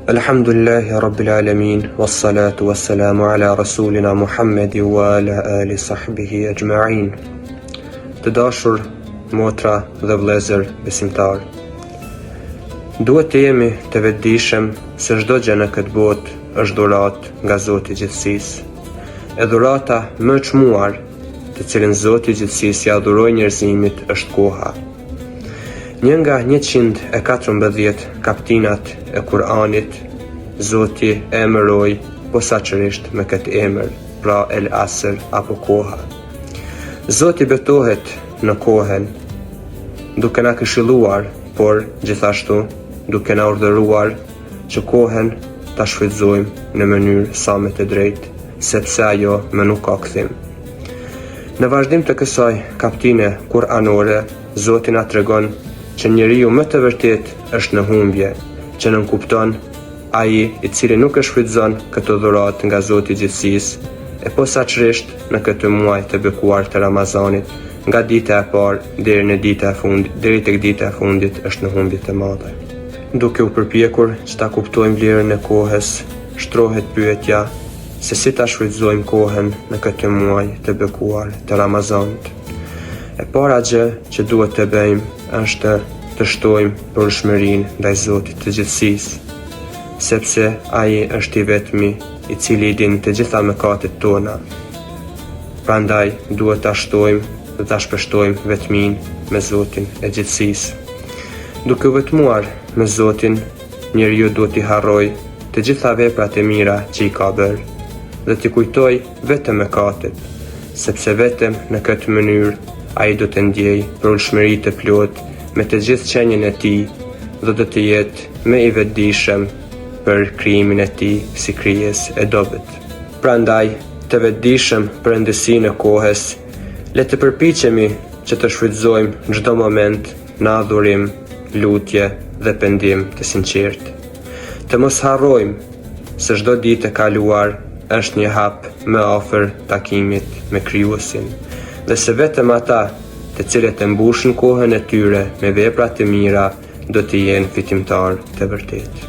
Alhamdulillahi Rabbil Alamin, wassalatu wassalamu ala rasulina Muhammedi wa ala ali sahbihi ajma'in. Të dashur motra dhe vëllezër besimtar, duhet të jemi të vetëdijshëm se çdo gjë në këtë botë është dhuratë nga Zoti i Gjithësisë. E dhurata më e çmuar, të cilën Zoti i Gjithësisë ja dhuroi njerëzimit, është koha. Një nga 114 kaptinat e Kur'anit, Zoti e emëroi posaçërisht me këtë emër, pra El Asr apo koha. Zoti betohet në kohën, duke na këshilluar, por gjithashtu duke na urdhëruar që kohën ta shfrytëzojmë në mënyrë sa më të drejtë, sepse ajo më nuk ka kthim. Në vazhdim të kësaj kaptine kuranore, Zoti na tregon që njeriu më të vërtet është në humbje, që nënkupton ai i cili nuk e shfrytëzon këtë dhuratë nga Zoti i Gjithësisë, e posaçërisht në këtë muaj të bekuar të Ramazanit, nga dita e parë deri tek dita e fundit është në humbje të madhe. Duke u përpjekur që ta kuptojmë vlerën e kohës, shtrohet pyetja se si ta shfrytëzojmë kohën në këtë muaj të bekuar të Ramazanit. E para gjë që duhet të bëjmë është të shtojmë përshmërinë ndaj Zotit të Gjithësisë, sepse ai është i vetmi i cili i din të gjitha mëkatet tona. Prandaj duhet ta shtojmë dhe ta shpeshtojmë vetminë me Zotin e Gjithësisë. Duke u vetmuar me Zotin, njeriu duhet i harrojë të gjitha veprat e mira që i ka bërë dhe t'i kujtoj vetëm mëkatet, sepse vetëm në këtë mënyrë ai do të ndjej përshmëri të plotë me të gjithë qenjen e tij dhe do të jetë më i vetëdijshëm për krijimin e tij si krijes e dobët. Prandaj, të vetëdijshëm për rëndësinë e kohës, le të përpiqemi që të shfrytëzojmë çdo moment në adhurim, lutje dhe pendim të sinqertë. Të mos harrojmë se çdo ditë e kaluar është një hap më afër takimit me Krijuesin, dhe se vetëm ata të cilët e mbushin kohën e tyre me vepra të mira do të jenë fitimtar të vërtetë.